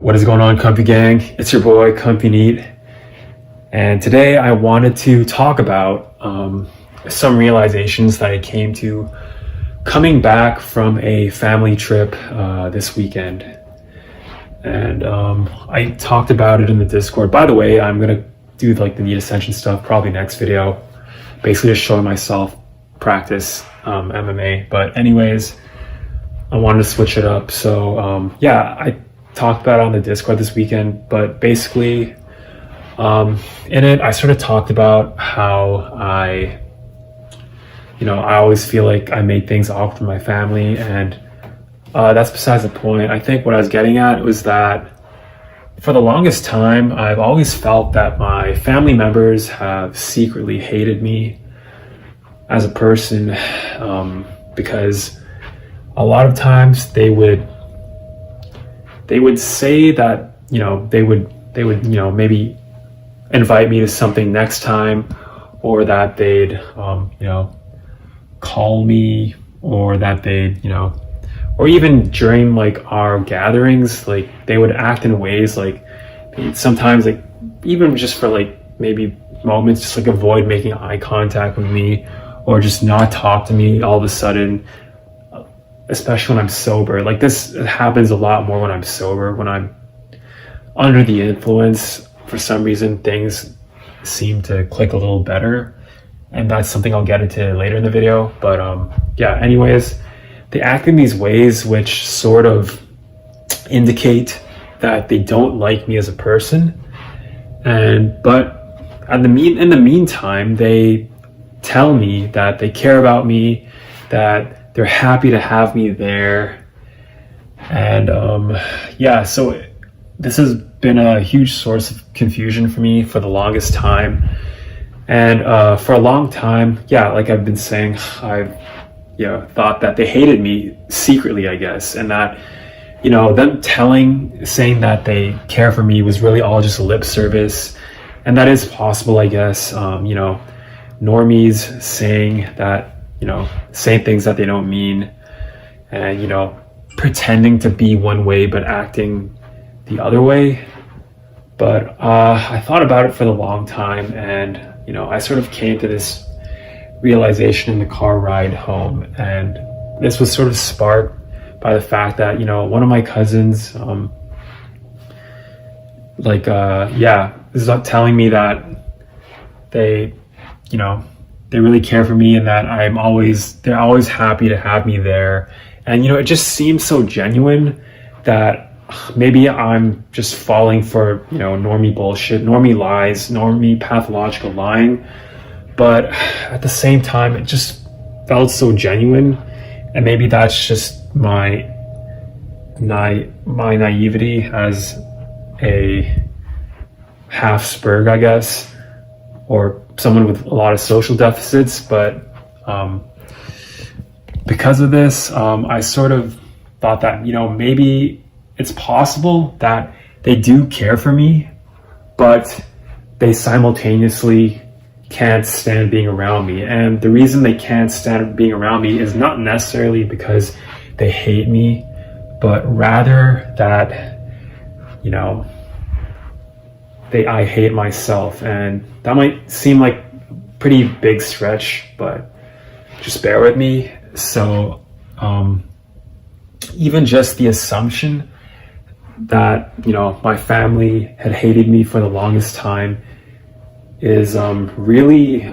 What is going on, Comfy Gang? It's your boy, Comfy NEET. And today I wanted to talk about some realizations that I came to coming back from a family trip this weekend. And I talked about it in the Discord. By the way, I'm going to do like the NEET Ascension stuff probably next video. Basically just showing myself practice MMA. But anyways, I wanted to switch it up. So yeah, I talked about it on the Discord this weekend, but basically in it I sort of talked about how I always feel like I made things awkward for my family, and that's besides the point. I think what I was getting at was that for the longest time I've always felt that my family members have secretly hated me as a person, because a lot of times they would say that they would maybe invite me to something next time, or that they'd call me, or that they'd or even during like our gatherings, like they would act in ways like sometimes, like even just for like maybe moments, just like avoid making eye contact with me, or just not talk to me all of a sudden, especially when I'm sober. Like this happens a lot more when I'm sober. When I'm under the influence, for some reason things seem to click a little better, and that's something I'll get into later in the video. But yeah, anyways, they act in these ways which sort of indicate that they don't like me as a person, but in the meantime they tell me that they care about me, that they're happy to have me there. And yeah, so this has been a huge source of confusion for me for the longest time. And for a long time, yeah, like I've been saying, I've thought that they hated me secretly, I guess, and that them saying that they care for me was really all just lip service. And that is possible, I guess. Normies saying things that they don't mean, and pretending to be one way but acting the other way. But I thought about it for a long time, and I sort of came to this realization in the car ride home. And this was sort of sparked by the fact that one of my cousins is telling me that they really care for me, and that they're always happy to have me there. And it just seems so genuine that maybe I'm just falling for normie bullshit, normie lies, normie pathological lying. But at the same time, it just felt so genuine, and maybe that's just my naivety as a half spurg, I guess, or someone with a lot of social deficits. But because of this, I sort of thought that maybe it's possible that they do care for me, but they simultaneously can't stand being around me. And the reason they can't stand being around me is not necessarily because they hate me, but rather that I hate myself. And that might seem like a pretty big stretch, but just bear with me. So even just the assumption that my family had hated me for the longest time is really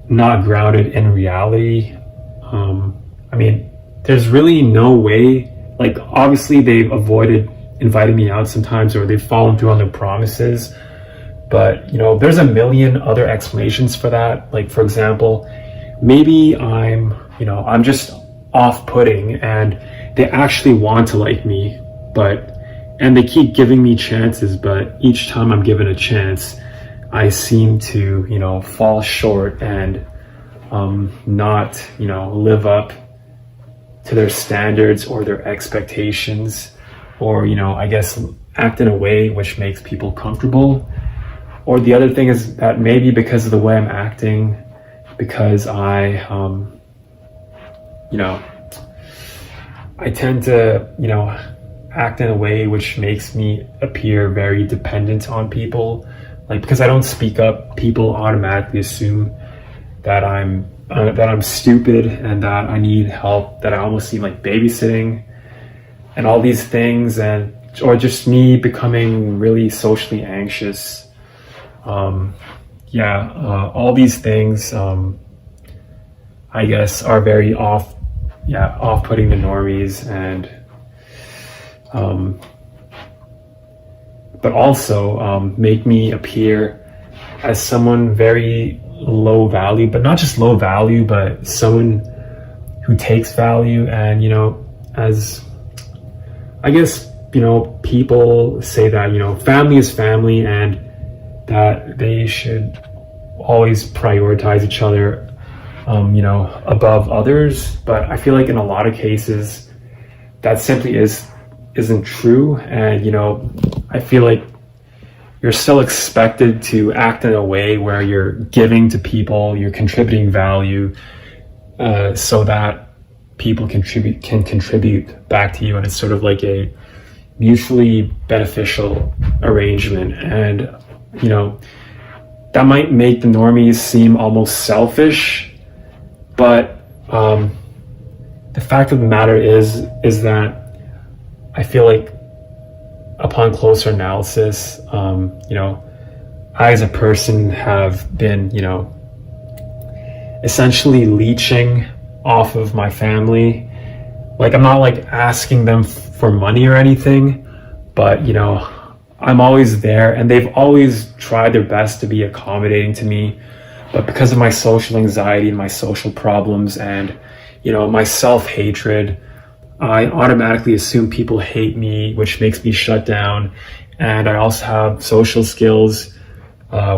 not grounded in reality. I mean, there's really no way. Like, obviously they've avoided inviting me out sometimes, or they've fallen through on their promises, but there's a million other explanations for that. Like, for example, maybe I'm just off-putting, and they actually want to like me, and they keep giving me chances, but each time I'm given a chance, I seem to fall short and not live up to their standards or their expectations, or I guess act in a way which makes people comfortable. Or the other thing is that maybe because of the way I'm acting, because I I tend to act in a way which makes me appear very dependent on people. Like, because I don't speak up, people automatically assume that I'm stupid and that I need help, that I almost need like babysitting and all these things, and or just me becoming really socially anxious. All these things, I guess, are very off-putting to normies, and but also make me appear as someone very low value, but not just low value, but someone who takes value. And, you know, as I guess, you know, people say that, you know, family is family and that they should always prioritize each other, you know, above others. But I feel like in a lot of cases that simply isn't true. And, you know, I feel like you're still expected to act in a way where you're giving to people, you're contributing value, so that people can contribute back to you, and it's sort of like a mutually beneficial arrangement. And, you know, that might make the normies seem almost selfish, but the fact of the matter is that I feel like upon closer analysis, you know, I as a person have been, you know, essentially leeching off of my family. Like, I'm not like asking them for money or anything, but, you know, I'm always there, and they've always tried their best to be accommodating to me. But because of my social anxiety and my social problems and, you know, my self-hatred, I automatically assume people hate me, which makes me shut down. And I also have social skills,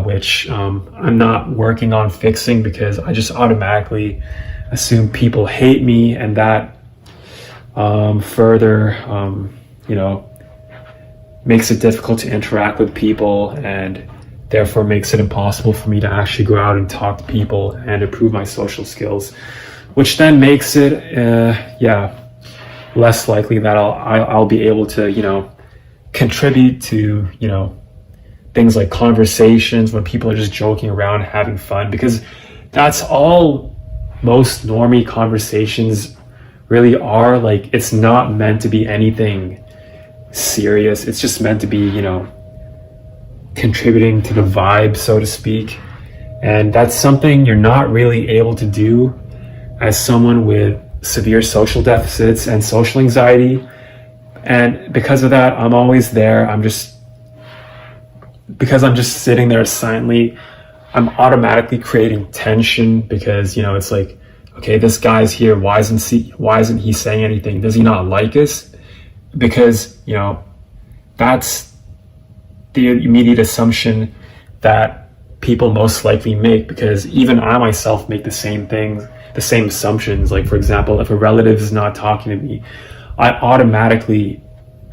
which I'm not working on fixing, because I just automatically assume people hate me, and that further, you know, makes it difficult to interact with people, and therefore makes it impossible for me to actually go out and talk to people and improve my social skills, which then makes it, less likely that I'll be able to, you know, contribute to, you know, things like conversations when people are just joking around, having fun, because that's all most normie conversations really are. Like, it's not meant to be anything serious. It's just meant to be, you know, contributing to the vibe, so to speak. And that's something you're not really able to do as someone with severe social deficits and social anxiety. And because of that, I'm always there. Because I'm just sitting there silently, I'm automatically creating tension, because, you know, it's like, okay, this guy's here, why isn't he saying anything? Does he not like us? Because, you know, that's the immediate assumption that people most likely make, because even I myself make the same things, the same assumptions. Like, for example, if a relative is not talking to me, I automatically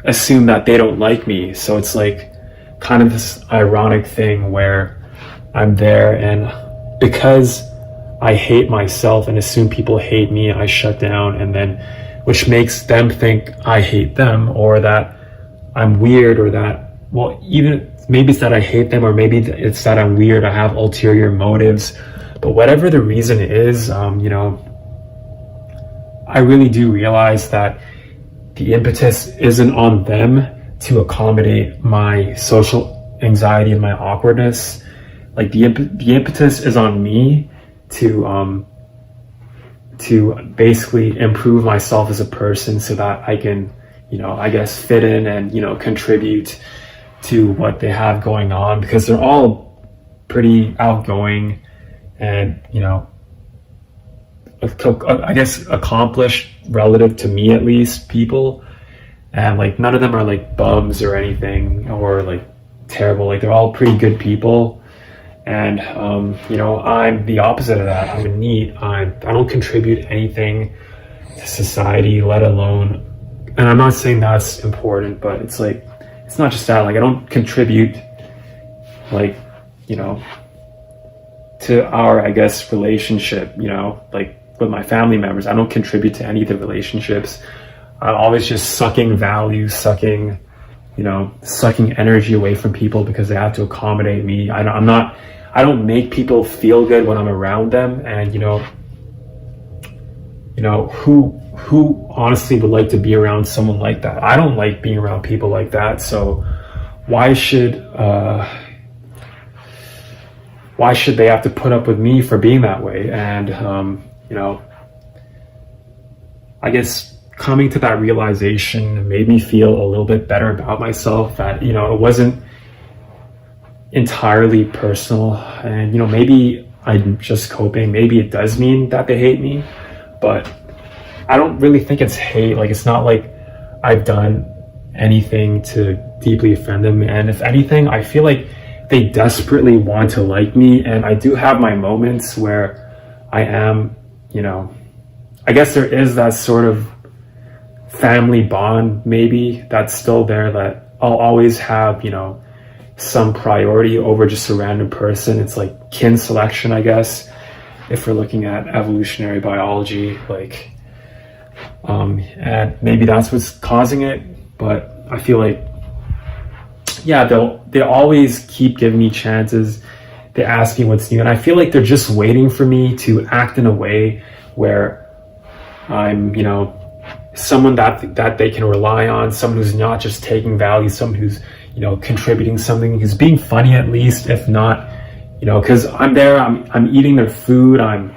assume that they don't like me. So it's like kind of this ironic thing where I'm there, and because I hate myself and assume people hate me, I shut down, and then which makes them think I hate them, or that I'm weird, or that, well, even maybe it's that I hate them, or maybe it's that I'm weird, I have ulterior motives. But whatever the reason is, you know, I really do realize that the impetus isn't on them to accommodate my social anxiety and my awkwardness. Like, the impetus is on me to basically improve myself as a person, so that I can, you know, I guess fit in and, you know, contribute to what they have going on, because they're all pretty outgoing and, you know, I guess accomplished relative to me, at least, people. And like, none of them are like bums or anything, or like terrible. Like, they're all pretty good people. And, you know, I'm the opposite of that. I'm a NEET. I don't contribute anything to society, let alone, and I'm not saying that's important, but it's like, it's not just that. Like, I don't contribute, like, you know, to our, I guess, relationship, you know, like with my family members. I don't contribute to any of the relationships. I'm always just sucking value, sucking energy away from people because they have to accommodate me. I don't make people feel good when I'm around them. And who honestly would like to be around someone like that? I don't like being around people like that. So why should they have to put up with me for being that way? And I guess coming to that realization made me feel a little bit better about myself, that it wasn't entirely personal. And maybe I'm just coping. Maybe it does mean that they hate me, but I don't really think it's hate. Like, it's not like I've done anything to deeply offend them. And if anything, I feel like they desperately want to like me. And I do have my moments where I am, I guess there is that sort of family bond maybe that's still there, that I'll always have, some priority over just a random person. It's like kin selection, I guess, if we're looking at evolutionary biology, like, and maybe that's what's causing it. But I feel like, yeah, they always keep giving me chances. They ask me what's new, and I feel like they're just waiting for me to act in a way where I'm, someone that they can rely on, someone who's not just taking value, someone who's, contributing something, who's being funny at least, if not, because I'm there, I'm eating their food, I'm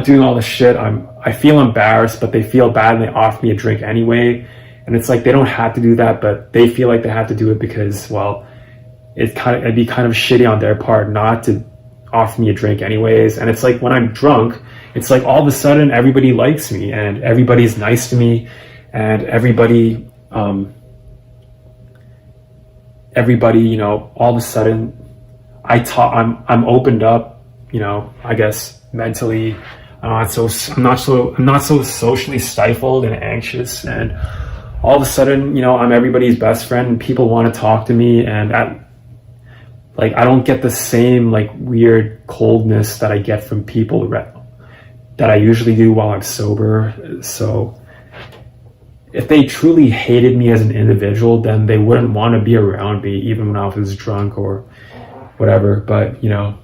doing all the shit, I feel embarrassed, but they feel bad and they offer me a drink anyway. And it's like, they don't have to do that, but they feel like they have to do it because, well, it'd be kind of shitty on their part not to offer me a drink anyways. And it's like, when I'm drunk, it's like all of a sudden everybody likes me and everybody's nice to me, and everybody, all of a sudden I'm opened up, I guess mentally. I'm not so socially stifled and anxious, and all of a sudden, I'm everybody's best friend and people want to talk to me, and I don't get the same weird coldness that I get from people that I usually do while I'm sober. So if they truly hated me as an individual, then they wouldn't want to be around me even when I was drunk or whatever. But yeah,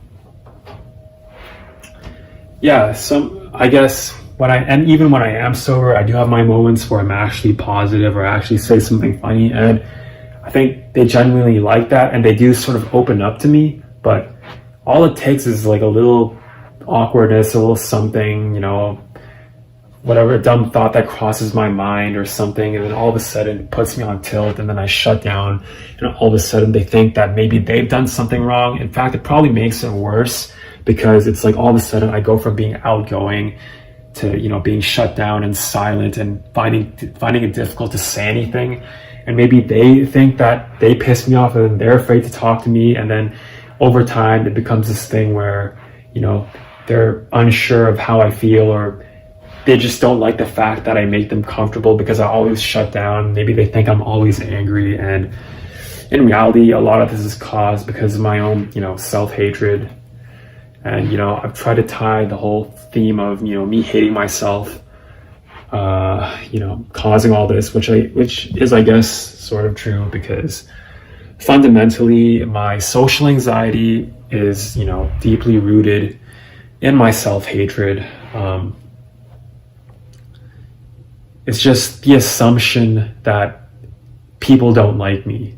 I guess even when I am sober, I do have my moments where I'm actually positive or actually say something funny, and I think they genuinely like that, and they do sort of open up to me. But all it takes is a little awkwardness, a little something, whatever dumb thought that crosses my mind or something, and then all of a sudden it puts me on tilt, and then I shut down, and all of a sudden they think that maybe they've done something wrong. In fact, it probably makes it worse, because it's like all of a sudden I go from being outgoing to being shut down and silent and finding it difficult to say anything. And maybe they think that they piss me off and they're afraid to talk to me, and then over time it becomes this thing where they're unsure of how I feel, or they just don't like the fact that I make them comfortable because I always shut down. Maybe they think I'm always angry, and in reality a lot of this is caused because of my own self-hatred. And I've tried to tie the whole theme of me hating myself, causing all this, which is, I guess, sort of true, because fundamentally my social anxiety is deeply rooted in my self-hatred. It's just the assumption that people don't like me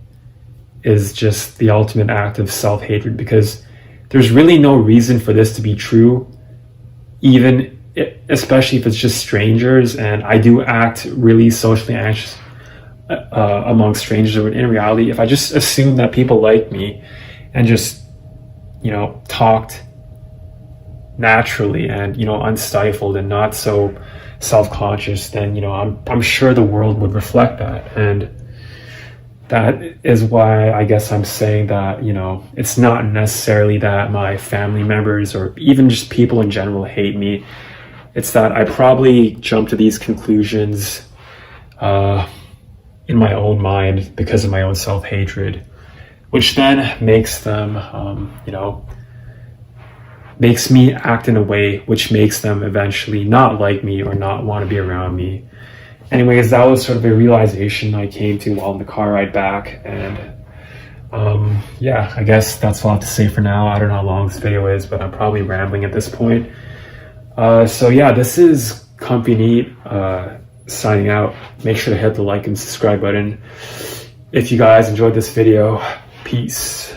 is just the ultimate act of self-hatred, because there's really no reason for this to be true, especially if it's just strangers. And I do act really socially anxious among strangers, but in reality, if I just assume that people like me and just talked naturally and unstifled and not so self-conscious, then I'm sure the world would reflect that. And that is why I guess I'm saying that it's not necessarily that my family members or even just people in general hate me. It's that I probably jump to these conclusions in my own mind because of my own self-hatred, which then makes them makes me act in a way which makes them eventually not like me or not want to be around me. anyways, that was sort of a realization I came to while in the car ride back. And yeah, I guess that's all I have to say for now. I don't know how long this video is, but I'm probably rambling at this point. So yeah, this is Comfy Neat signing out. Make sure to hit the like and subscribe button if you guys enjoyed this video. Peace.